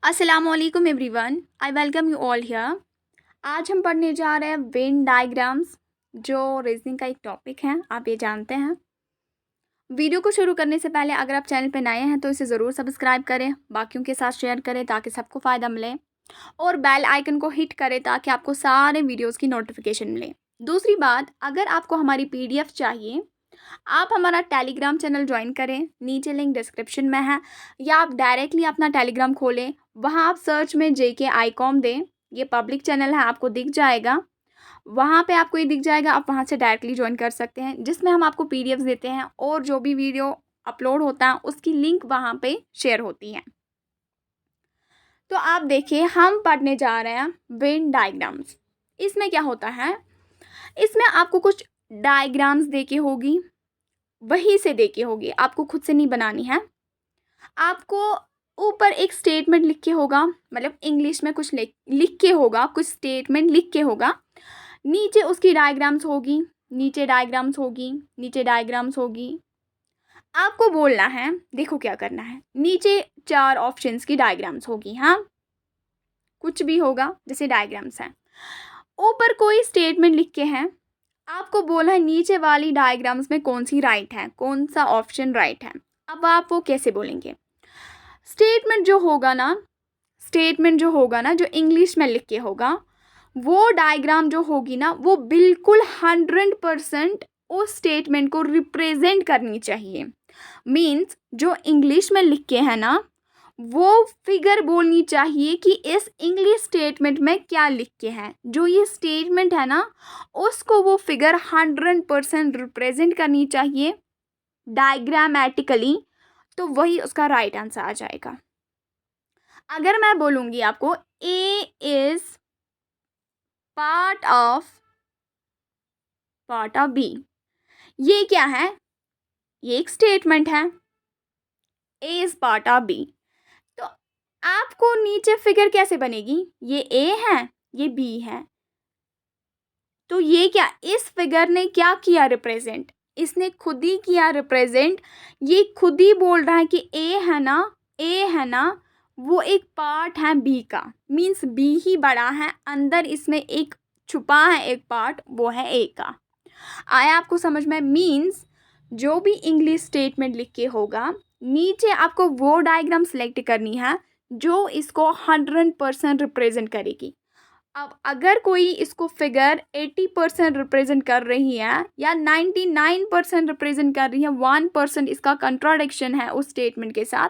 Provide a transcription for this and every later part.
अस्सलामुअलैकुम everyone, I welcome you all here. आज हम पढ़ने जा रहे हैं वेन डायग्राम्स, जो रीजनिंग का एक टॉपिक है, आप ये जानते हैं। वीडियो को शुरू करने से पहले अगर आप चैनल पर नए हैं तो इसे ज़रूर सब्सक्राइब करें, बाकियों के साथ शेयर करें ताकि सबको फ़ायदा मिले, और बेल आइकन को हिट करें ताकि आपको सारे वीडियोज़ की नोटिफिकेशन मिले। दूसरी बात, अगर आपको हमारी PDF चाहिए, आप हमारा टेलीग्राम चैनल ज्वाइन करें, नीचे लिंक डिस्क्रिप्शन में है, या आप डायरेक्टली अपना टेलीग्राम खोलें, वहाँ आप सर्च में JK आईकॉम दें, ये पब्लिक चैनल है, आपको दिख जाएगा। वहाँ पे आपको ये दिख जाएगा, आप वहाँ से डायरेक्टली ज्वाइन कर सकते हैं, जिसमें हम आपको PDFs देते हैं और जो भी वीडियो अपलोड होता है उसकी लिंक वहाँ पे शेयर होती है। तो आप देखिए, हम पढ़ने जा रहे हैं वेन डायग्राम्स। इसमें क्या होता है, इसमें आपको कुछ डायग्राम्स देके होगी, वहीं से देके होगी, आपको खुद से नहीं बनानी है। आपको ऊपर एक स्टेटमेंट लिख के होगा, मतलब इंग्लिश में कुछ लिख के होगा, कुछ स्टेटमेंट लिख के होगा, नीचे उसकी डायग्राम्स होगी, नीचे डायग्राम्स होगी, नीचे डायग्राम्स होगी। आपको बोलना है, देखो क्या करना है, नीचे 4 ऑप्शंस की डायग्राम्स होगी, हाँ, कुछ भी होगा जैसे डायग्राम्स हैं। ऊपर कोई स्टेटमेंट लिख के है, आपको बोला है नीचे वाली डायग्राम्स में कौन सी राइट है, कौन सा ऑप्शन राइट है। अब आप वो कैसे बोलेंगे? स्टेटमेंट जो होगा ना, जो इंग्लिश में लिख के होगा, वो डायग्राम जो होगी ना, वो बिल्कुल 100% उस स्टेटमेंट को रिप्रेजेंट करनी चाहिए। मीन्स जो इंग्लिश में लिख के है ना, वो फिगर बोलनी चाहिए कि इस इंग्लिश स्टेटमेंट में क्या लिख के है। जो ये स्टेटमेंट है ना, उसको वो फिगर 100% रिप्रेजेंट करनी चाहिए डायग्रामेटिकली, तो वही उसका राइट आंसर आ जाएगा। अगर मैं बोलूँगी आपको ए इज पार्ट ऑफ बी, ये क्या है? ये एक स्टेटमेंट है, ए इज पार्ट ऑफ बी। तो आपको नीचे फिगर कैसे बनेगी? ये ए है, ये बी है, तो ये क्या, इस फिगर ने क्या किया रिप्रेजेंट? इसने खुद ही किया रिप्रेजेंट। ये खुद ही बोल रहा है कि ए है ना, वो एक पार्ट है बी का। मीन्स बी ही बड़ा है, अंदर इसमें एक छुपा है एक पार्ट, वो है ए का। आया आपको समझ में? मीन्स जो भी इंग्लिश स्टेटमेंट लिख के होगा, नीचे आपको वो डायग्राम सेलेक्ट करनी है जो इसको 100% रिप्रेजेंट करेगी। अब अगर कोई इसको फिगर 80% रिप्रेजेंट कर रही है या 99% रिप्रेजेंट कर रही है, 1% इसका कंट्राडिक्शन है उस स्टेटमेंट के साथ,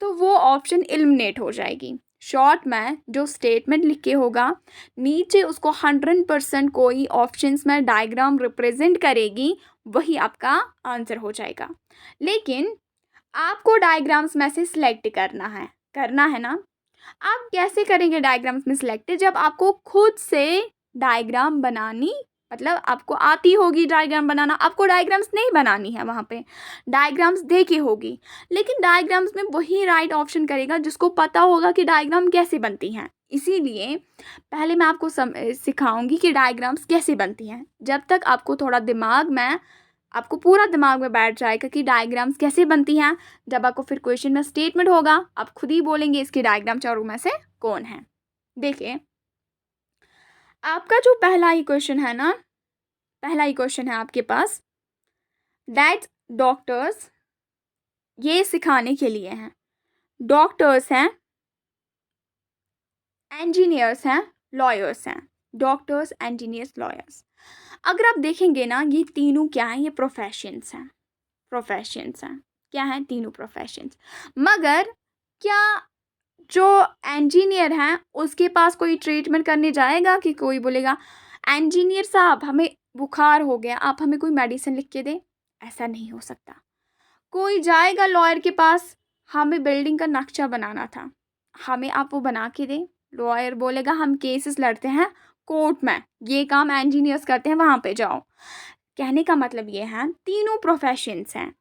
तो वो ऑप्शन एलिमिनेट हो जाएगी। शॉर्ट में जो स्टेटमेंट लिख के होगा, नीचे उसको 100% कोई ऑप्शंस में डायग्राम रिप्रेजेंट करेगी, वही आपका आंसर हो जाएगा। लेकिन आपको डायग्राम्स में से सिलेक्ट करना है ना। आप कैसे करेंगे डायग्राम्स में सिलेक्ट? जब आपको खुद से डायग्राम बनानी, मतलब आपको आती होगी डायग्राम बनाना, आपको डायग्राम्स नहीं बनानी है, वहाँ पे डायग्राम्स देखी होगी, लेकिन डायग्राम्स में वही राइट ऑप्शन करेगा जिसको पता होगा कि डायग्राम कैसे बनती हैं। इसीलिए पहले मैं आपको सिखाऊंगी कि डायग्राम्स कैसे बनती हैं। जब तक आपको थोड़ा आपको पूरा दिमाग में बैठ जाएगा कि डायग्राम्स कैसे बनती हैं, जब आपको फिर क्वेश्चन में स्टेटमेंट होगा, आप खुद ही बोलेंगे इसकी डायग्राम चारों में से कौन है। देखिए, आपका जो पहला ही क्वेश्चन है ना, पहला ही क्वेश्चन है आपके पास, दैट डॉक्टर्स, ये सिखाने के लिए हैं। डॉक्टर्स हैं, इंजीनियर्स हैं, लॉयर्स हैं। Doctors, engineers, lawyers. अगर आप देखेंगे ना, ये तीनों क्या हैं? ये प्रोफेशंस हैं। क्या हैं? तीनों प्रोफेशंस। मगर क्या जो इंजीनियर हैं उसके पास कोई ट्रीटमेंट करने जाएगा कि कोई बोलेगा इंजीनियर साहब हमें बुखार हो गया, आप हमें कोई मेडिसिन लिख के दें? ऐसा नहीं हो सकता। कोई जाएगा लॉयर के पास, हमें बिल्डिंग का नक्शा बनाना था, हमें आप वो बना के दें? लॉयर बोलेगा हम केसेस लड़ते हैं कोर्ट में, ये काम इंजीनियर्स करते हैं, वहाँ पे जाओ। कहने का मतलब ये है, तीनों प्रोफेशंस हैं,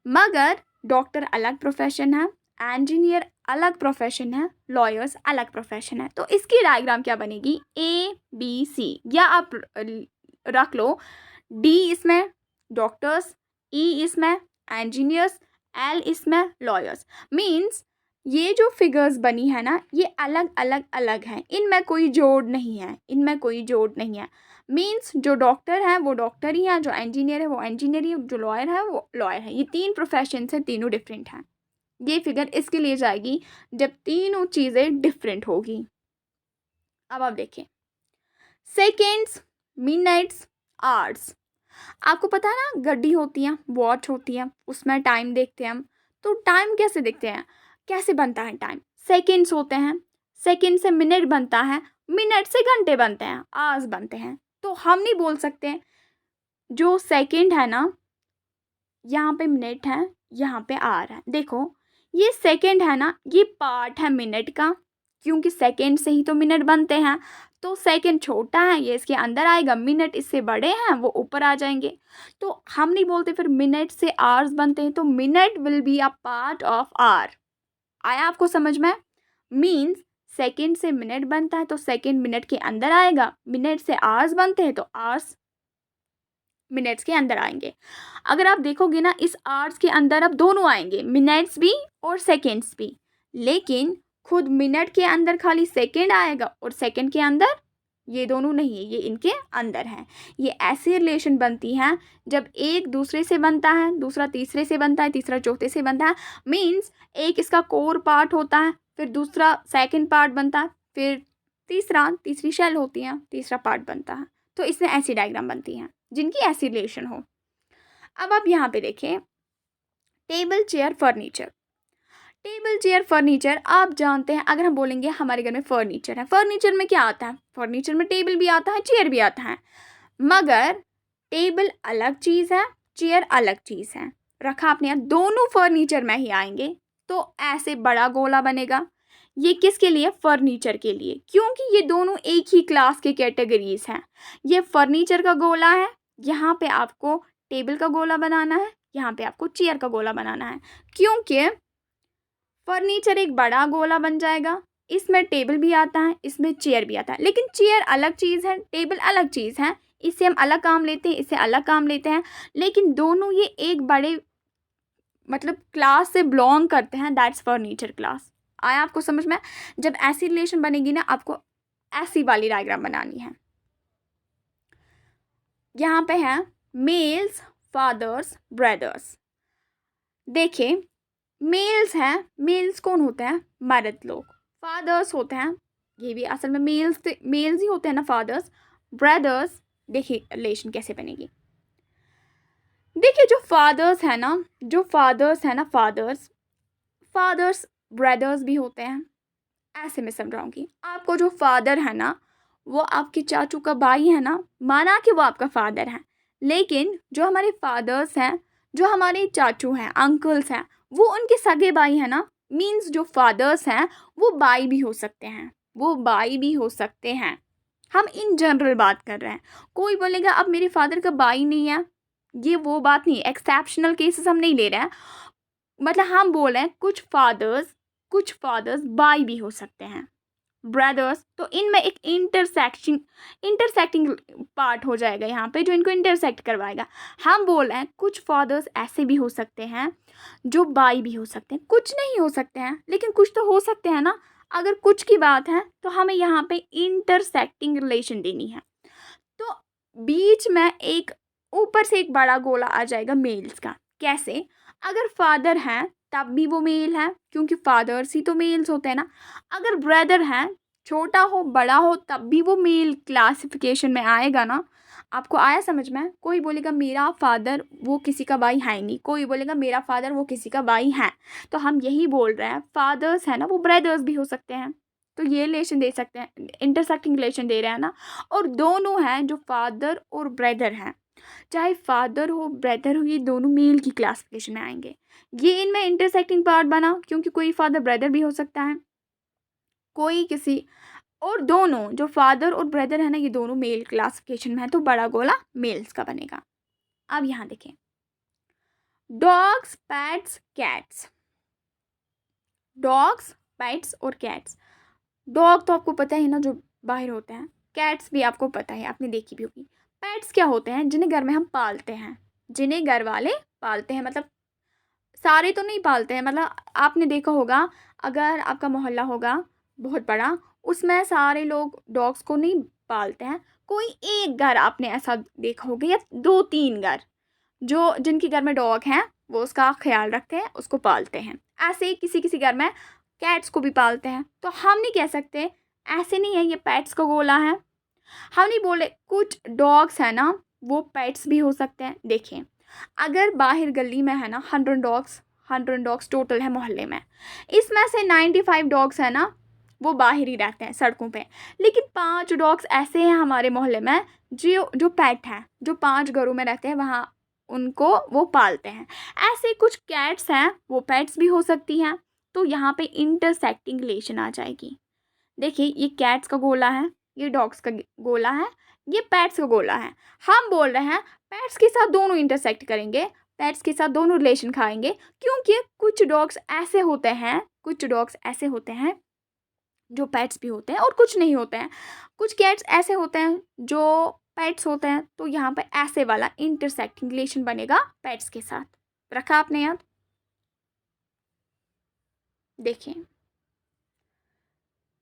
मगर डॉक्टर अलग प्रोफेशन है, इंजीनियर अलग प्रोफेशन है, लॉयर्स अलग प्रोफेशन है। तो इसकी डायग्राम क्या बनेगी? ABC, या आप रख लो D इसमें डॉक्टर्स, E इसमें इंजीनियर्स, L इसमें लॉयर्स। मीन्स ये जो फिगर्स बनी है ना, ये अलग अलग अलग हैं, इनमें कोई जोड़ नहीं है, इनमें कोई जोड़ नहीं है। मीन्स जो डॉक्टर है वो डॉक्टर ही है, जो इंजीनियर है वो इंजीनियर ही है, जो लॉयर है वो लॉयर है। ये 3 प्रोफेशन से तीनों डिफरेंट हैं। ये फिगर इसके लिए जाएगी जब तीनों चीज़ें डिफरेंट होगी। अब आप देखें, सेकेंड्स, मिनट्स, आवर्स। आपको पता है ना, घड़ी होती है, वॉच होती है, उसमें टाइम देखते हैं हम। तो टाइम कैसे देखते हैं, कैसे बनता है टाइम? सेकेंड्स होते हैं, सेकेंड से मिनट बनता है, मिनट से घंटे बनते हैं, आवर्स बनते हैं। तो हम नहीं बोल सकते जो सेकेंड है ना, यहाँ पे मिनट है, यहाँ पे आवर है। देखो ये सेकेंड है ना, ये पार्ट है मिनट का, क्योंकि सेकेंड से ही तो मिनट बनते हैं। तो सेकेंड छोटा है, ये इसके अंदर आएगा, मिनट इससे बड़े हैं, वो ऊपर आ जाएंगे। तो हम नहीं बोलते फिर मिनट से आवर्स बनते हैं, तो minute will be a part of hour. आया आपको समझ में? मीन्स सेकेंड से मिनट बनता है तो सेकेंड मिनट के अंदर आएगा, मिनट से आवर्स बनते हैं तो आवर्स मिनट्स के अंदर आएंगे। अगर आप देखोगे ना, इस आवर्स के अंदर अब दोनों आएंगे, मिनट्स भी और सेकेंड्स भी। लेकिन खुद मिनट के अंदर खाली सेकेंड आएगा और सेकेंड के अंदर ये दोनों नहीं है, ये इनके अंदर हैं। ये ऐसी रिलेशन बनती हैं जब एक दूसरे से बनता है, दूसरा तीसरे से बनता है, तीसरा चौथे से बनता है। मीन्स एक इसका कोर पार्ट होता है, फिर दूसरा सेकेंड पार्ट बनता है, फिर तीसरी शेल होती है, तीसरा पार्ट बनता है। तो इसमें ऐसी डायग्राम बनती हैं जिनकी ऐसी रिलेशन हो। अब आप यहाँ पे देखें, table chair furniture. Table chair furniture आप जानते हैं, अगर हम बोलेंगे हमारे घर में फर्नीचर है, फर्नीचर में क्या आता है? फर्नीचर में टेबल भी आता है, चेयर भी आता है। मगर टेबल अलग चीज़ है, चेयर अलग चीज़ है। रखा आपने यहाँ, दोनों फर्नीचर में ही आएंगे तो ऐसे बड़ा गोला बनेगा। ये किसके लिए? फर्नीचर के लिए, क्योंकि ये दोनों एक ही क्लास के कैटेगरीज हैं। ये फर्नीचर का गोला है, यहाँ पे आपको टेबल का गोला बनाना है, यहाँ पे आपको चेयर का गोला बनाना है। क्योंकि फर्नीचर एक बड़ा गोला बन जाएगा, इसमें टेबल भी आता है, इसमें चेयर भी आता है। लेकिन चेयर अलग चीज़ है, टेबल अलग चीज़ है, इससे हम अलग काम लेते हैं, इससे अलग काम लेते हैं। लेकिन दोनों ये एक बड़े मतलब क्लास से बिलोंग करते हैं, दैट्स फर्नीचर क्लास। आया आपको समझ में? जब ऐसी रिलेशन बनेगी ना, आपको ऐसी वाली डायग्राम बनानी है। यहाँ पे है मेल्स, फादर्स, ब्रदर्स। देखिए, मेल्स हैं, मेल्स कौन होते हैं? मर्द लोग। फादर्स होते हैं, ये भी असल में मेल्स ही होते हैं ना, फादर्स। ब्रदर्स, देखिए रिलेशन कैसे बनेगी। देखिए जो फादर्स है ना, फादर्स ब्रदर्स भी होते हैं। ऐसे मैं समझाऊंगी आपको। जो फादर है ना, वो आपके चाचू का भाई है ना, माना कि वो आपका फादर है। लेकिन जो हमारे फादर्स हैं, जो हमारे चाचू हैं, अंकल्स हैं, वो उनके सगे भाई हैं ना। मीन्स जो फादर्स हैं वो भाई भी हो सकते हैं, हम इन जनरल बात कर रहे हैं। कोई बोलेगा अब मेरे फादर का भाई नहीं है, ये वो बात नहीं, एक्सेप्शनल केसेस हम नहीं ले रहे हैं। मतलब हम बोल रहे हैं कुछ फादर्स भाई भी हो सकते हैं, ब्रदर्स। तो इनमें एक इंटरसेक्टिंग पार्ट हो जाएगा यहाँ पे, जो इनको इंटरसेक्ट करवाएगा। हम बोल रहे हैं कुछ फादर्स ऐसे भी हो सकते हैं जो भाई भी हो सकते हैं, कुछ नहीं हो सकते हैं लेकिन कुछ तो हो सकते हैं ना। अगर कुछ की बात है तो हमें यहाँ पे इंटरसेक्टिंग रिलेशन देनी है। तो बीच में एक ऊपर से एक बड़ा गोला आ जाएगा मेल्स का। कैसे? अगर फादर है तब भी वो मेल है, क्योंकि फादर्स ही तो मेल्स होते हैं ना। अगर ब्रदर है, छोटा हो बड़ा हो, तब भी वो मेल क्लासिफिकेशन में आएगा ना। आपको आया समझ में? कोई बोलेगा मेरा फादर वो किसी का भाई है नहीं, कोई बोलेगा मेरा फादर वो किसी का भाई है। तो हम यही बोल रहे हैं, फादर्स है ना वो ब्रदर्स भी हो सकते हैं। तो ये रिलेशन दे सकते हैं, इंटरसेक्टिंग रिलेशन दे रहे हैं ना। और दोनों हैं जो फादर और ब्रदर हैं, चाहे फादर हो ब्रदर हो, ये दोनों मेल की क्लासिफिकेशन में आएंगे। ये इनमें इंटरसेक्टिंग पार्ट बना, क्योंकि कोई फादर ब्रदर भी हो सकता है, कोई किसी। और दोनों जो फादर और ब्रदर है ना, ये दोनों मेल क्लासिफिकेशन में है, तो बड़ा गोला मेल्स का बनेगा। अब यहाँ देखें, dogs, pets, cats. Dogs, pets और कैट्स। डॉग तो आपको पता है ना, जो बाहर होते हैं। कैट्स भी आपको पता है, आपने देखी भी होगी। पेट्स क्या होते हैं? जिन्हें घर में हम पालते हैं, जिन्हें घर वाले पालते हैं, मतलब सारे तो नहीं पालते हैं, मतलब आपने देखा होगा, अगर आपका मोहल्ला होगा बहुत बड़ा, उसमें सारे लोग डॉग्स को नहीं पालते हैं। कोई एक घर आपने ऐसा देखा होगा या 2-3 घर जो जिनके घर में डॉग हैं, वो उसका ख्याल रखते हैं, उसको पालते हैं। ऐसे ही किसी किसी घर में कैट्स को भी पालते हैं। तो हम नहीं कह सकते ऐसे नहीं है ये पेट्स का गोला है, हम नहीं बोले। कुछ डॉग्स है ना वो पेट्स भी हो सकते हैं। देखिए, अगर बाहर गली में है ना 100 डॉग्स टोटल है मोहल्ले में, इसमें से 95 डॉग्स है ना वो बाहर ही रहते हैं सड़कों पे, लेकिन 5 डॉग्स ऐसे हैं हमारे मोहल्ले में जो जो पेट हैं, जो 5 घरों में रहते हैं, वहाँ उनको वो पालते हैं। ऐसे कुछ कैट्स हैं, वो पेट्स भी हो सकती हैं। तो यहाँ पे इंटरसेक्टिंग रिलेशन आ जाएगी। देखिए, ये कैट्स का गोला है, ये डॉग्स का गोला है, ये पेट्स का गोला है। हम बोल रहे हैं पेट्स के साथ दोनों इंटरसेक्ट करेंगे, पेट्स के साथ दोनों रिलेशन खाएंगे, क्योंकि कुछ डॉग्स ऐसे होते हैं, कुछ डॉग्स ऐसे होते हैं जो पेट्स भी होते हैं और कुछ नहीं होते हैं। कुछ कैट्स ऐसे होते हैं जो पेट्स होते हैं। तो यहाँ पे ऐसे वाला इंटरसेक्टिंग रिलेशन बनेगा पेट्स के साथ। रखा आपने याद? देखिए,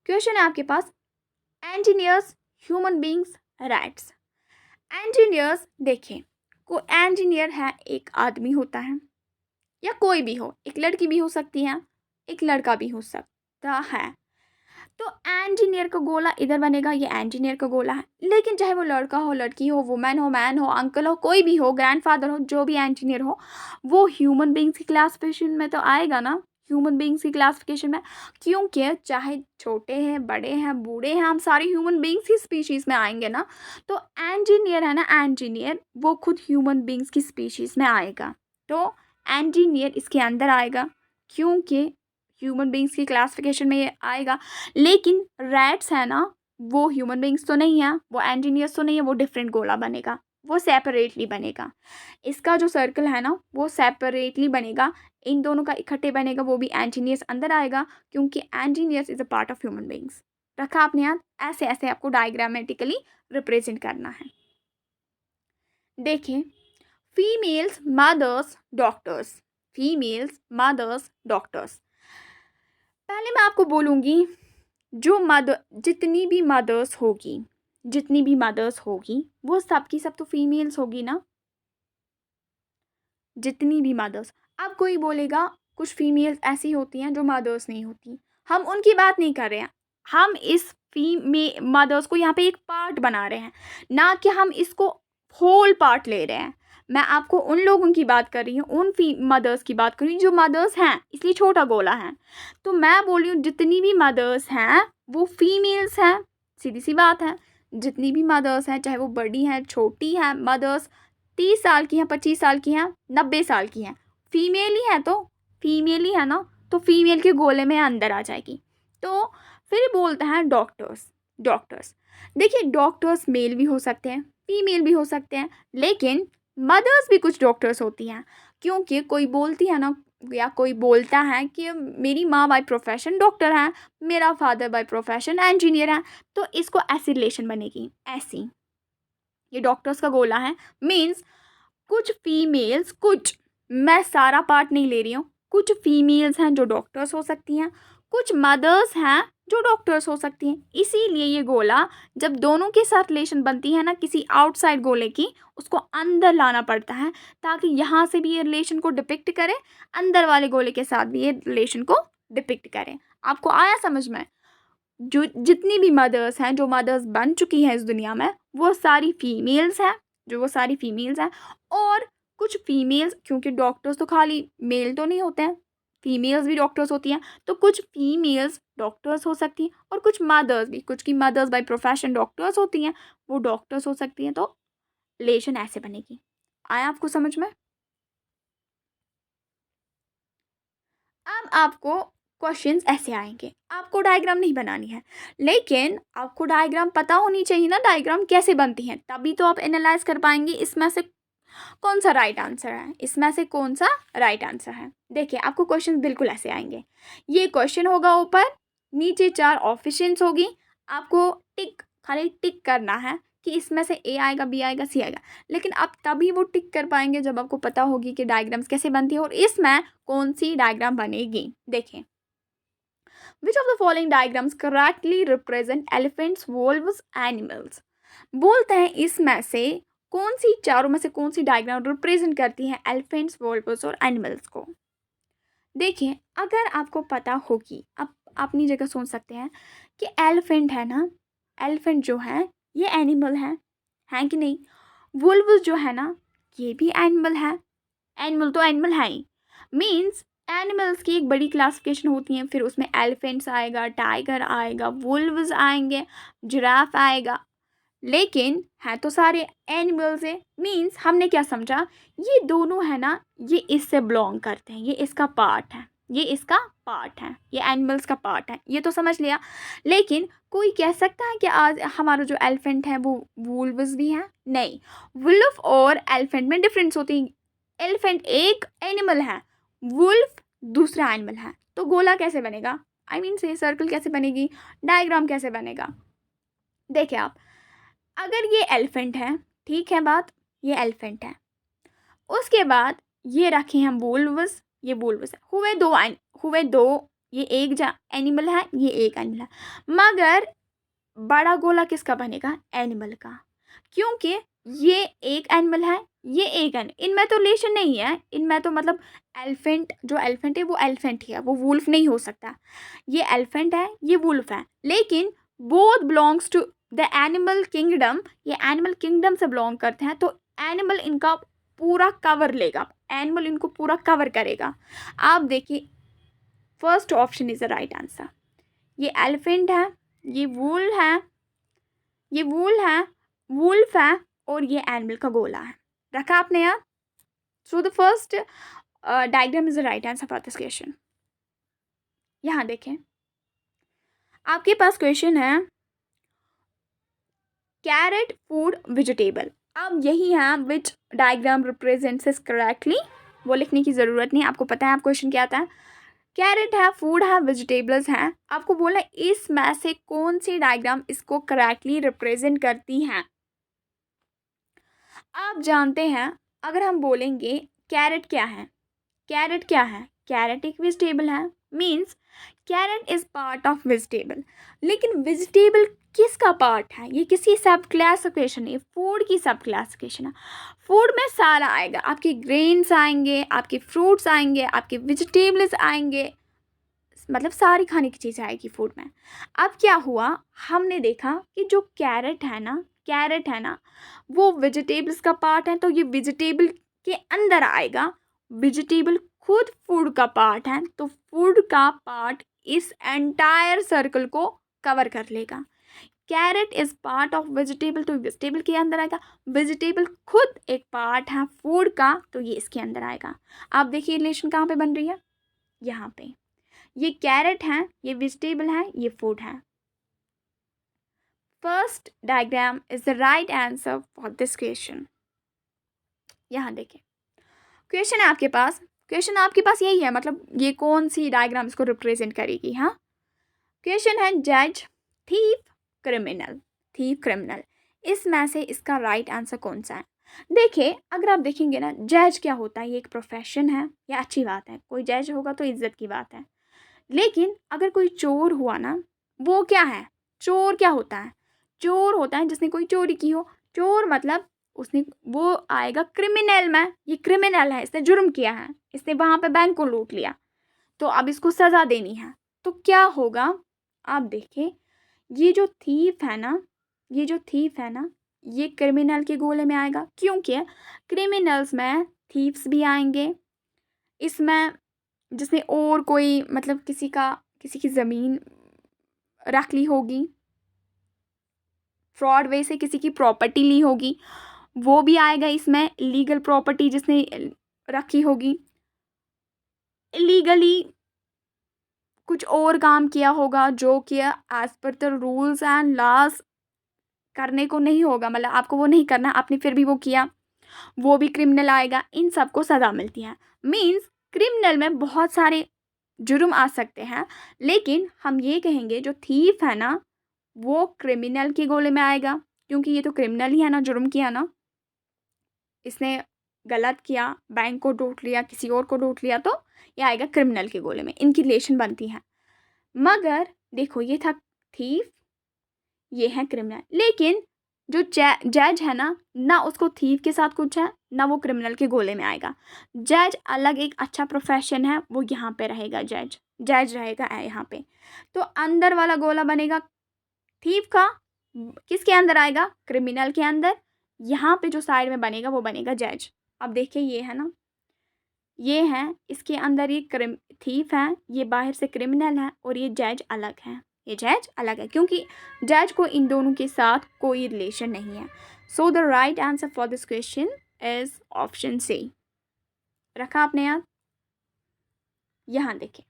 क्वेश्चन है आपके पास, engineers, human beings, rats। engineers, देखें, को engineer है, एक आदमी होता है या कोई भी हो, एक लड़की भी हो सकती है, एक लड़का भी हो सकता है। तो इंजीनियर का गोला इधर बनेगा, ये इंजीनियर का गोला है। लेकिन चाहे वो लड़का हो, लड़की हो, वुमेन हो, मैन हो, अंकल हो, कोई भी हो, ग्रैंडफादर हो, जो भी इंजीनियर हो, वो ह्यूमन बींग्स की क्लासिफिकेशन में तो आएगा ना, ह्यूमन बींग्स की क्लासिफिकेशन में। क्योंकि चाहे छोटे हैं, बड़े हैं, बूढ़े हैं, हम सारे ह्यूमन बींग्स की स्पीशीज़ में आएंगे ना। तो इंजीनियर है ना, इंजीनियर वो खुद ह्यूमन बींग्स की स्पीशीज़ में आएगा। तो इंजीनियर इसके अंदर आएगा, क्योंकि ह्यूमन बींग्स की क्लासिफिकेशन में ये आएगा। लेकिन रैट्स है ना, वो ह्यूमन बींग्स तो नहीं है, वो इंजीनियर्स तो नहीं है, वो डिफरेंट गोला बनेगा, वो सेपरेटली बनेगा। इसका जो सर्कल है ना वो सेपरेटली बनेगा, इन दोनों का इकट्ठे बनेगा, वो भी इंजीनियर्स अंदर आएगा, क्योंकि engineers is a part of human beings. रखा आपने याद? ऐसे ऐसे आपको डायग्रामेटिकली रिप्रेजेंट करना है। देखिए, females mothers doctors, females mothers doctors. पहले मैं आपको बोलूँगी, जो मदर, जितनी भी मदर्स होगी, जितनी भी मदर्स होगी, वो सब की सब तो फीमेल्स होगी ना, जितनी भी मदर्स। अब कोई बोलेगा कुछ फीमेल्स ऐसी होती हैं जो मदर्स नहीं होती, हम उनकी बात नहीं कर रहे हैं। हम इस मदर्स को यहाँ पे एक पार्ट बना रहे हैं, ना कि हम इसको होल पार्ट ले रहे हैं। मैं आपको उन लोगों की बात कर रही हूँ, उन मदर्स की बात कर रही हूँ जो मदर्स हैं, इसलिए छोटा गोला है। तो मैं बोल रही हूँ जितनी भी मदर्स हैं वो फीमेल्स हैं, सीधी सी बात है। जितनी भी मदर्स हैं, चाहे वो बड़ी हैं, छोटी हैं, मदर्स 30 साल की हैं, 25 साल की हैं, 90 साल की हैं, फीमेल ही है, तो फीमेल ही है ना, तो फीमेल के गोले में अंदर आ जाएगी। तो फिर बोलते हैं डॉक्टर्स, डॉक्टर्स। देखिए, डॉक्टर्स मेल भी हो सकते हैं, फीमेल भी हो सकते हैं, लेकिन मदर्स भी कुछ डॉक्टर्स होती हैं। क्योंकि कोई बोलती है ना, या कोई बोलता है कि मेरी माँ बाय प्रोफेशन डॉक्टर है, मेरा फादर बाय प्रोफेशन इंजीनियर है, तो इसको ऐसी रिलेशन बनेगी, ऐसी। ये डॉक्टर्स का गोला है, मीन्स कुछ फीमेल्स, कुछ, मैं सारा पार्ट नहीं ले रही हूँ, कुछ फीमेल्स हैं जो डॉक्टर्स हो सकती हैं, कुछ मदर्स हैं जो डॉक्टर्स हो सकती हैं। इसीलिए ये गोला जब दोनों के साथ रिलेशन बनती है ना किसी आउटसाइड गोले की, उसको अंदर लाना पड़ता है, ताकि यहाँ से भी ये रिलेशन को डिपिक्ट करे, अंदर वाले गोले के साथ भी ये रिलेशन को डिपिक्ट करे। आपको आया समझ में? जो जितनी भी मदर्स हैं, जो मदर्स बन चुकी हैं इस दुनिया में, वो सारी फीमेल्स हैं, जो वो सारी फीमेल्स हैं। और कुछ फीमेल्स, क्योंकि डॉक्टर्स तो खाली मेल तो नहीं होते हैं, फीमेल्स भी डॉक्टर्स होती हैं, तो कुछ फीमेल्स डॉक्टर्स हो सकती हैं, और कुछ मदर्स भी, कुछ की मदर्स बाय प्रोफेशन डॉक्टर्स होती हैं, वो डॉक्टर्स हो सकती हैं। तो रिलेशन ऐसे बनेगी। आया आपको समझ में? अब आपको क्वेश्चंस ऐसे आएंगे, आपको डायग्राम नहीं बनानी है, लेकिन आपको डायग्राम पता होनी चाहिए ना, डायग्राम कैसे बनती हैं, तभी तो आप एनालाइज कर पाएंगे इसमें से कौन सा राइट आंसर है, इसमें से कौन सा राइट आंसर है। देखिए, आपको क्वेश्चन बिल्कुल ऐसे आएंगे, ये क्वेश्चन होगा ऊपर, नीचे 4 ऑप्शंस होगी, आपको टिक, खाली टिक करना है कि इसमें से ए आएगा, बी आएगा, सी आएगा, लेकिन आप तभी वो टिक कर पाएंगे जब आपको पता होगी कि डायग्राम्स कैसे बनती है और इसमें कौन सी डायग्राम बनेगी। देखें, which of the following diagrams correctly represent elephants, wolves, animals. बोलते हैं इसमें से कौन सी, चारों में से कौन सी डायग्राम रिप्रेजेंट करती है एलिफेंट्स, वोल्व्स और एनिमल्स को। देखिए, अगर आपको पता होगी, आप अपनी जगह सोच सकते हैं कि एलिफेंट है ना, एलिफेंट जो है ये एनिमल है कि नहीं। वुल्व जो है ना ये भी एनिमल है, एनिमल तो एनिमल है ही, मीन्स एनिमल्स की एक बड़ी क्लासिफिकेशन होती है, फिर उसमें एलिफेंट्स आएगा, टाइगर आएगा, वुल्व्स आएंगे, जिराफ आएगा, लेकिन है तो सारे एनिमल्स है। मीन्स हमने क्या समझा, ये दोनों है ना ये इससे बिलोंग करते हैं, ये इसका पार्ट है, ये इसका पार्ट है, ये एनिमल्स का पार्ट है, ये तो समझ लिया। लेकिन कोई कह सकता है कि आज हमारा जो एलिफेंट है वो वुल्व्स भी हैं? नहीं, वुल्फ और एलिफेंट में डिफरेंस होती है। एलिफेंट एक एनिमल है, वुल्फ दूसरा एनिमल है, तो गोला कैसे बनेगा, आई मीन से सर्कल कैसे बनेगी, डायग्राम कैसे बनेगा। देखिए आप, अगर ये एलिफेंट है, ठीक है बात, ये एलिफेंट है, उसके बाद ये रखे हैं वुल्व्स, ये वुल्व्स है, हुए दो, ये एक एनिमल है, ये एक एनिमल है, मगर बड़ा गोला किसका बनेगा, एनिमल का, क्योंकि ये एक एनिमल है, ये एक एनिमल, इनमें तो रिलेशन नहीं है, इनमें तो मतलब एलिफेंट जो एलिफेंट है वो एलिफेंट ही है, वो वुल्फ नहीं हो सकता। ये एलिफेंट है, ये वुल्फ है, लेकिन both belongs to the animal kingdom, ये एनिमल किंगडम से बिलोंग करते हैं, तो एनिमल इनका पूरा कवर लेगा, एनिमल इनको पूरा कवर करेगा। आप देखिए, first option is the right answer. ये एलिफेंट है, ये वूल है, ये वूल है, वुल्फ है, और ये एनिमल का गोला है, रखा आपने यार। So the first diagram is the right answer for this question. यहाँ देखें, आपके पास क्वेश्चन है कैरेट फूड वेजिटेबल। अब यही है विच डायग्राम रिप्रेजेंट्स करेक्टली, वो लिखने की ज़रूरत नहीं, आपको पता है आप क्वेश्चन क्या आता है। कैरेट है, फूड है, वेजिटेबल्स हैं, आपको बोला इसमें से कौन सी डायग्राम इसको करेक्टली रिप्रेजेंट करती हैं। आप जानते हैं, अगर हम बोलेंगे कैरेट क्या है, कैरेट क्या है, कैरेट एक वेजिटेबल है, means carrot is part of vegetable, लेकिन वेजिटेबल किसका पार्ट है, ये किसी सब क्लासिफिकेशन है, फूड की सब क्लासिफिकेशन है। फूड में सारा आएगा, आपके ग्रेन्स आएंगे, आपके फ्रूट्स आएंगे, आपके वेजिटेबल्स आएंगे, मतलब सारी खाने की चीज़ें आएगी फूड में। अब क्या हुआ, हमने देखा कि जो कैरेट है ना, कैरेट है ना वो वेजिटेबल्स का पार्ट है, तो ये वेजिटेबल के अंदर आएगा, वेजिटेबल खुद फूड का पार्ट है, तो फूड का पार्ट इस एंटायर सर्कल को कवर कर लेगा। Carrot is part of vegetable, तो वेजिटेबल के अंदर आएगा, वेजिटेबल खुद एक पार्ट है फूड का, तो ये इसके अंदर आएगा। आप देखिए रिलेशन कहाँ पे बन रही है, यहाँ पे, ये कैरेट है, ये वेजिटेबल है, ये फूड है। First diagram is the right answer for this question. यहाँ देखें, क्वेश्चन है आपके पास, क्वेश्चन आपके पास यही है, मतलब ये कौन सी डायग्राम इसको रिप्रेजेंट करेगी। हाँ, क्वेश्चन है जज, थीफ, क्रिमिनल, थीफ, क्रिमिनल, इसमें से इसका राइट आंसर कौन सा है। देखिए, अगर आप देखेंगे ना, जज क्या होता है, ये एक प्रोफेशन है, ये अच्छी बात है, कोई जज होगा तो इज्जत की बात है। लेकिन अगर कोई चोर हुआ ना, वो क्या है, चोर क्या होता है, चोर होता है जिसने कोई चोरी की हो, चोर मतलब उसने, वो आएगा क्रिमिनल में, ये क्रिमिनल है, इसने जुर्म किया है, इसने वहाँ पे बैंक को लूट लिया, तो अब इसको सज़ा देनी है, तो क्या होगा। आप देखिए, ये जो थीफ है ना, ये जो थीफ है ना, ये क्रिमिनल के गोले में आएगा, क्योंकि क्रिमिनल्स में थीफ्स भी आएंगे, इसमें जिसने और कोई मतलब किसी की ज़मीन रख ली होगी, फ्रॉड वे से किसी की प्रॉपर्टी ली होगी, वो भी आएगा इसमें, लीगल प्रॉपर्टी जिसने रखी होगी, इलीगली कुछ और काम किया होगा जो कि as per the rules and laws करने को नहीं होगा, मतलब आपको वो नहीं करना, आपने फिर भी वो किया, वो भी क्रिमिनल आएगा, इन सबको सज़ा मिलती है। मीन्स क्रिमिनल में बहुत सारे जुर्म आ सकते हैं, लेकिन हम ये कहेंगे जो थीफ है ना वो क्रिमिनल के गोले में आएगा, क्योंकि ये तो क्रिमिनल ही है ना, जुर्म किया ना, इसने गलत किया, बैंक को लूट लिया, किसी और को लूट लिया, तो ये आएगा क्रिमिनल के गोले में, इनकी रिलेशन बनती है। मगर देखो ये था थीफ, ये है क्रिमिनल। लेकिन जो जज है ना उसको थीफ के साथ कुछ है ना वो क्रिमिनल के गोले में आएगा। जज अलग एक अच्छा प्रोफेशन है, वो यहाँ पे रहेगा, जज रहेगा यहाँ पे। तो अंदर वाला गोला बनेगा थीफ का, किसके अंदर आएगा, क्रिमिनल के अंदर। यहाँ पे जो साइड में बनेगा वो बनेगा जज। अब देखिए ये है ना, ये है, इसके अंदर ये थीफ है, ये बाहर से क्रिमिनल है, और ये जज अलग है, ये जज अलग है, क्योंकि जज को इन दोनों के साथ कोई रिलेशन नहीं है। So the right answer for this question is option C. रखा आपने याद। यहाँ देखें,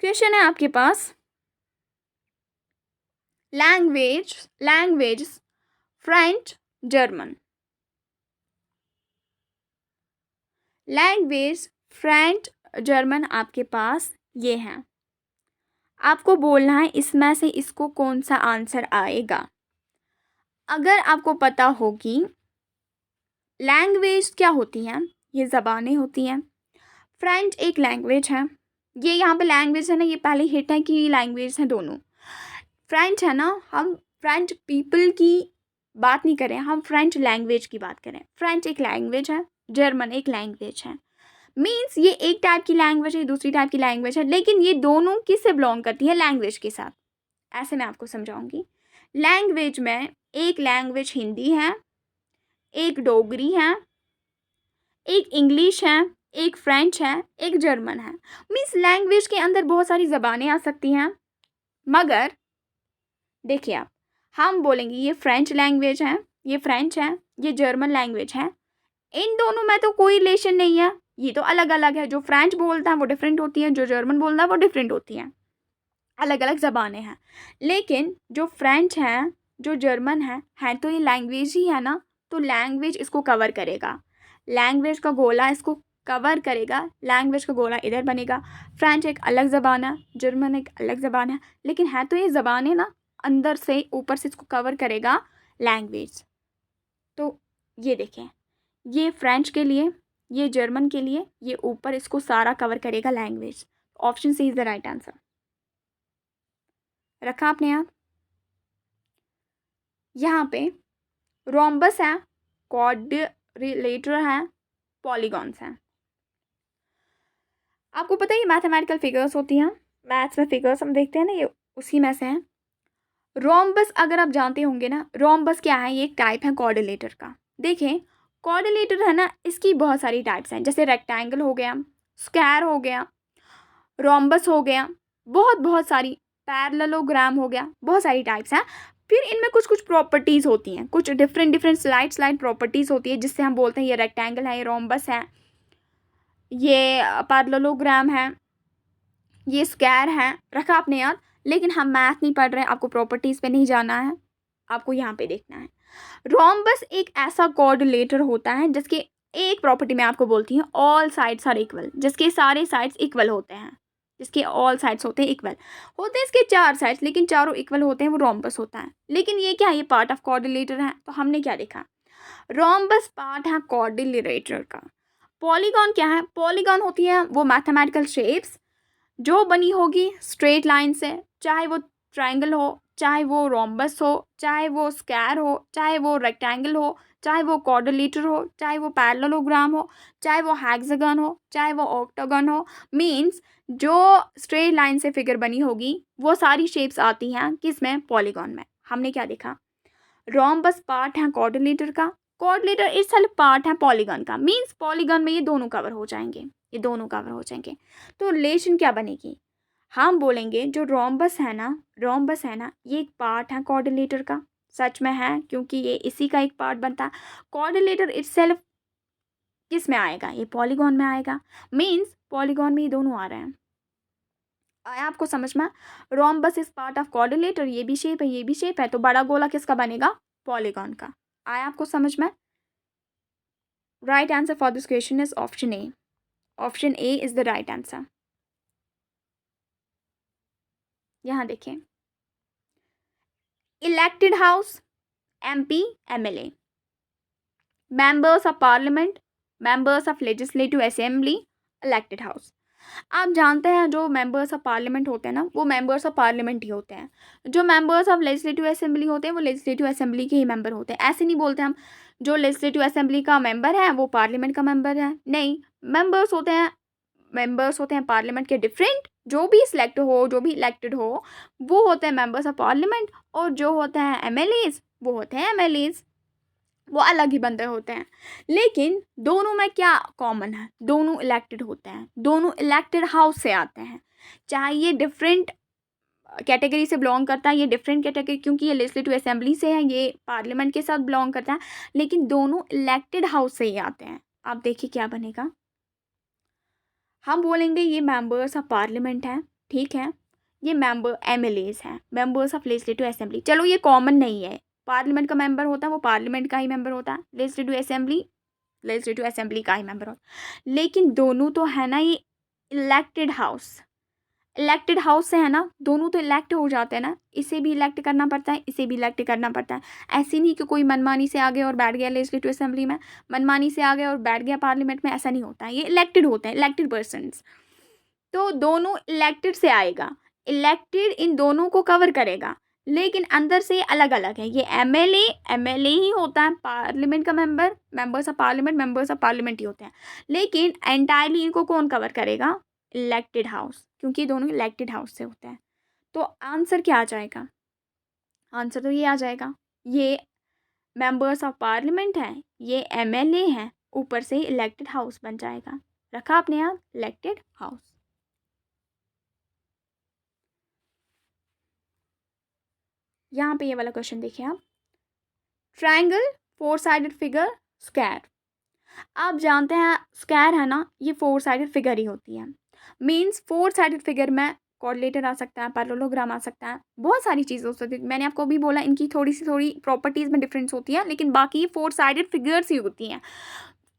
क्वेश्चन है आपके पास, language French German, language French German आपके पास ये हैं। आपको बोलना है इसमें से इसको कौन सा आंसर आएगा। अगर आपको पता होगी लैंग्वेज क्या होती हैं, ये ज़बानें होती हैं। फ्रेंच एक लैंग्वेज है, ये यहाँ पे लैंग्वेज है ना, ये पहले हिट है कि लैंग्वेज है दोनों। फ्रेंच है ना, हम फ्रेंच पीपल की बात नहीं करें, हम फ्रेंच लैंग्वेज की बात करें। फ्रेंच एक लैंग्वेज है, जर्मन एक लैंग्वेज है। मीन्स ये एक टाइप की लैंग्वेज है, दूसरी टाइप की लैंग्वेज है, लेकिन ये दोनों किससे बिलोंग करती है, लैंग्वेज के साथ। ऐसे मैं आपको समझाऊंगी। लैंग्वेज में एक लैंग्वेज हिंदी है, एक डोगरी है, एक इंग्लिश है, एक फ्रेंच है, एक जर्मन है। मीन्स लैंग्वेज के अंदर बहुत सारी ज़बानें आ सकती हैं। मगर देखिए आप, हम बोलेंगे ये फ्रेंच लैंग्वेज है, ये फ्रेंच है, ये जर्मन लैंग्वेज है, इन दोनों में तो कोई रिलेशन नहीं है, ये तो अलग अलग है। जो फ्रेंच बोलता है वो डिफरेंट होती है, जो जर्मन बोलता है वो डिफरेंट होती है, अलग अलग ज़बानें हैं। लेकिन जो फ्रेंच है, जो जर्मन है तो ये लैंग्वेज ही है ना, तो लैंग्वेज इसको कवर करेगा, लैंग्वेज का गोला इसको कवर करेगा, लैंग्वेज का गोला इधर बनेगा। फ्रेंच एक अलग ज़बान है, जर्मन एक अलग ज़बान है, लेकिन है तो ये ज़बानें ना, अंदर से ऊपर से इसको कवर करेगा लैंग्वेज। तो ये देखें, ये फ्रेंच के लिए, ये जर्मन के लिए, ये ऊपर इसको सारा कवर करेगा language. Option C is the right answer. रखा आपने यहाँ पे रोम्बस है, क्वाड्रिलेटर है, पॉलीगॉन्स हैं। आपको पता है ये मैथमेटिकल फिगर्स होती हैं, मैथ्स में फिगर्स हम देखते हैं ना, ये उसी में से हैं। रोम्बस अगर आप जानते होंगे ना, रोम्बस क्या है, ये एक टाइप है क्वाड्रिलेटर का। देखें क्वाड्रिलेटर है ना, इसकी बहुत सारी टाइप्स हैं, जैसे रेक्टेंगल हो गया, स्क्वायर हो गया, रोम्बस हो गया, बहुत सारी, पैरेललोग्राम हो गया, बहुत सारी टाइप्स हैं। फिर इनमें कुछ कुछ प्रॉपर्टीज़ होती हैं, कुछ डिफरेंट स्लाइड प्रॉपर्टीज़ होती है, जिससे हम बोलते हैं ये रेक्टेंगल है, ये रोम्बस है, ये पैरेललोग्राम है, ये स्क्वायर है। रखा आपने याद। लेकिन हम मैथ नहीं पढ़ रहे हैं, आपको प्रॉपर्टीज़ पे नहीं जाना है, आपको यहाँ पे देखना है। रोम्बस एक ऐसा कोऑर्डिनेटर होता है जिसके एक प्रॉपर्टी मैं आपको बोलती हूँ, ऑल साइड्स आर इक्वल, जिसके सारे साइड्स इक्वल होते हैं, जिसके ऑल साइड्स होते हैं इक्वल होते हैं, इसके चार साइड्स लेकिन चारों इक्वल होते हैं, वो रोम्बस होता है। लेकिन ये क्या है, ये पार्ट ऑफ कोऑर्डिनेटर है। तो हमने क्या देखा, रोम्बस पार्ट है कोऑर्डिनेटर का। पॉलीगॉन क्या है, पॉलीगॉन होती है वो मैथमेटिकल शेप्स जो बनी होगी स्ट्रेट लाइन से, चाहे वो ट्रायंगल हो, चाहे वो रोम्बस हो, चाहे वो स्क्वायर हो, चाहे वो रेक्टेंगल हो, चाहे वो क्वाड्रिलेटर हो, चाहे वो पैरेललोग्राम हो, चाहे वो हेक्सागन हो, चाहे वो ऑक्टागन हो। मींस जो स्ट्रेट लाइन से फिगर बनी होगी वो सारी शेप्स आती हैं किसमें, पॉलीगॉन में। हमने क्या देखा, रोम्बस पार्ट है क्वाड्रिलेटर का, क्वाड्रिलेटर इटसेल्फ पार्ट है पॉलीगॉन का। मींस पॉलीगॉन में ये दोनों कवर हो जाएंगे, ये दोनों कवर हो जाएंगे। तो रिलेशन क्या बनेगी, हम बोलेंगे जो रोम्बस है ना, रोम्बस है ना, ये एक पार्ट है कोऑर्डिनेटर का। सच में है, क्योंकि ये इसी का एक पार्ट बनता है। कोऑर्डिनेटर इटसेल्फ किस में आएगा, ये पॉलीगॉन में आएगा। मींस पॉलीगॉन में ये दोनों आ रहे हैं। आया आपको समझ में। Rhombus is part of coordinator, ये भी शेप है, ये भी शेप है, तो बड़ा गोला किसका बनेगा, पॉलीगॉन का। आया आपको समझ में। Right answer for this question is option A. Option A is the right answer. यहाँ देखें, elected house, MP, MLA, members of parliament, members of legislative assembly, elected house. आप जानते हैं जो मेंबर्स ऑफ पार्लियामेंट होते हैं ना, वो मेंबर्स ऑफ पार्लियामेंट ही होते हैं। जो मेंबर्स ऑफ लेजिस्लेटिव असेंबली होते हैं वो लेजिस्लेटिव असेंबली के ही मेंबर होते हैं। ऐसे नहीं बोलते हम जो लेजिस्लेटिव असेंबली का मेंबर है वो पार्लियामेंट का मेंबर है, नहीं। मेंबर्स होते हैं पार्लियामेंट के डिफरेंट, जो भी सिलेक्ट हो, जो भी इलेक्टेड हो, वो होते हैं मेंबर्स ऑफ पार्लियामेंट। और जो होते हैं MLAs, वो होते हैं MLAs, वो अलग ही बंदे होते हैं। लेकिन दोनों में क्या कॉमन है, दोनों इलेक्टेड होते हैं, दोनों इलेक्टेड हाउस से आते हैं। चाहे ये डिफरेंट कैटेगरी से बिलोंग करता है, ये डिफरेंट कैटेगरी क्योंकि ये लेजिस्लेटिव असेंबली से है, ये पार्लियामेंट के साथ बिलोंग करता है, लेकिन दोनों इलेक्टेड हाउस से ही आते हैं। आप देखिए क्या बनेगा, हम बोलेंगे ये मेंबर्स ऑफ पार्लियामेंट हैं, ठीक है, ये मेंबर MLAs हैं, मेंबर्स ऑफ लेजिस्लेटिव असेंबली। चलो ये कॉमन नहीं है, पार्लियामेंट का मेंबर होता है वो पार्लियामेंट का ही मेंबर होता है, लेजिस्लेटिव असेंबली का ही मेंबर होता है। लेकिन दोनों तो है ना ये इलेक्टेड हाउस से है ना, दोनों तो इलेक्ट हो जाते हैं ना, इसे भी इलेक्ट करना पड़ता है, इसे भी इलेक्ट करना पड़ता है। ऐसे नहीं कि कोई मनमानी से आ गया और बैठ गया लेजिस्लेटिव असेंबली में, मनमानी से आ गया और बैठ गया पार्लियामेंट में, ऐसा नहीं होता है। ये इलेक्टेड होते हैं, इलेक्टेड पर्सनस। तो दोनों इलेक्टेड से आएगा, इलेक्टेड इन दोनों को कवर करेगा, लेकिन अंदर से अलग अलग है। ये MLA ही होता है, पार्लियामेंट का मेंबर, मेंबर्स ऑफ पार्लियामेंट ही होते हैं। लेकिन एंटायरली इनको कौन कवर करेगा, इलेक्टेड हाउस, क्योंकि दोनों इलेक्टेड हाउस से होते हैं। तो आंसर क्या आ जाएगा, आंसर तो ये आ जाएगा, ये मेंबर्स ऑफ पार्लियामेंट हैं, ये MLA हैं, ऊपर से इलेक्टेड हाउस बन जाएगा। रखा आपने याद, इलेक्टेड हाउस। यहाँ पे ये वाला क्वेश्चन देखिए आप, ट्रायंगल, 4 साइडेड फिगर, स्क्वायर। आप जानते हैं स्क्वायर है ना, ये 4 साइडेड फिगर ही होती है। मीन्स 4 साइडेड फिगर में कोऑर्डिनेटर आ सकता है, पैरेललोग्राम आ सकता है, बहुत सारी चीज़ें हो सकती है। मैंने आपको भी बोला इनकी थोड़ी प्रॉपर्टीज़ में डिफरेंस होती है, लेकिन बाकी ये 4 साइडेड फिगर्स ही होती हैं।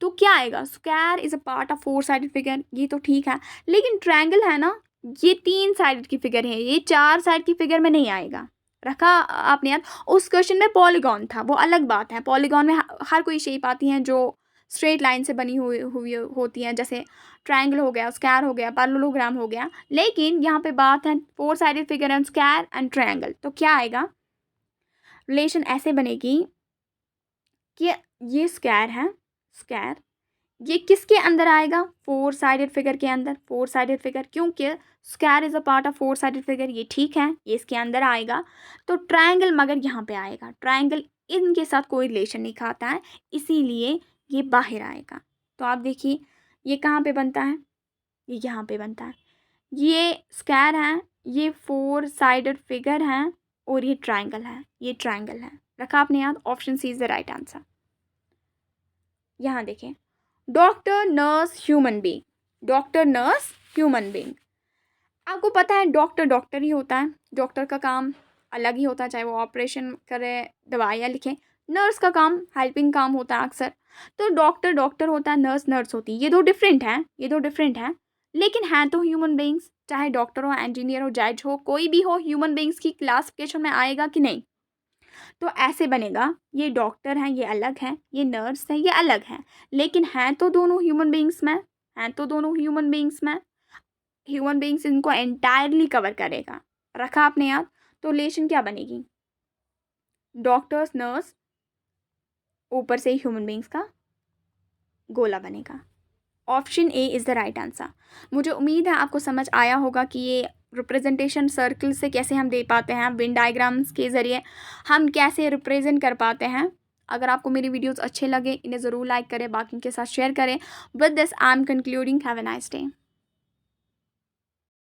तो क्या आएगा, square is a part of 4 sided figure, ये तो ठीक है। लेकिन ट्रायंगल है ना, ये 3 साइडेड की फिगर है, ये 4 साइड की फिगर में नहीं आएगा। रखा आपने याद। उस क्वेश्चन में पॉलीगॉन था, वो अलग बात है। पॉलीगॉन में हर कोई शेप आती हैं जो स्ट्रेट लाइन से बनी हुई होती हैं, जैसे ट्रायंगल हो गया, स्क्वायर हो गया, पैरेललोग्राम हो गया। लेकिन यहाँ पे बात है 4 sided figure and square and triangle. तो क्या आएगा, रिलेशन ऐसे बनेगी कि ये स्क्वायर है, स्क्वायर ये किसके अंदर आएगा, 4 साइडेड फिगर के अंदर। 4 साइडेड फिगर क्योंकि square is a part of 4 sided figure, ये ठीक है, ये इसके अंदर आएगा। तो ट्रायंगल मगर यहाँ पे आएगा, ट्रायंगल इनके साथ कोई रिलेशन नहीं खाता है, इसीलिए ये बाहर आएगा। तो आप देखिए ये कहाँ पे बनता है, ये यहाँ पे बनता है। ये स्क्वायर है, ये 4 साइडेड फिगर है, और ये ट्रायंगल है, ये ट्रायंगल है। रखा आपने याद, option C is the right answer. यहाँ देखें, doctor, nurse, human being, doctor, nurse, human being. आपको पता है डॉक्टर ही होता है, डॉक्टर का काम अलग ही होता है, चाहे वो ऑपरेशन करे, दवाइयाँ लिखे। नर्स का काम हेल्पिंग काम होता है अक्सर। तो डॉक्टर होता है, नर्स नर्स होती है। ये दो डिफरेंट हैं, लेकिन हैं तो ह्यूमन बीइंग्स। चाहे डॉक्टर हो, इंजीनियर हो, जज हो, कोई भी हो, ह्यूमन बीइंग्स की क्लासिफिकेशन में आएगा कि नहीं। तो ऐसे बनेगा, ये डॉक्टर हैं, ये अलग हैं, ये नर्स हैं, ये अलग हैं, लेकिन हैं तो दोनों ह्यूमन बीइंग्स में, ह्यूमन बीइंग्स इनको एंटायरली कवर करेगा। रखा आपने याद। तो रिलेशन क्या बनेगी, डॉक्टर्स, नर्स, ऊपर से ह्यूमन बीइंग्स का गोला बनेगा। Option A is the right answer. मुझे उम्मीद है आपको समझ आया होगा कि ये रिप्रेजेंटेशन सर्कल से कैसे हम दे पाते हैं, वेन डायग्राम्स के ज़रिए हम कैसे रिप्रेजेंट कर पाते हैं। अगर आपको मेरी वीडियोस अच्छे लगे, इन्हें ज़रूर लाइक करें, बाकी के साथ शेयर करें। With this I am concluding, have a nice day.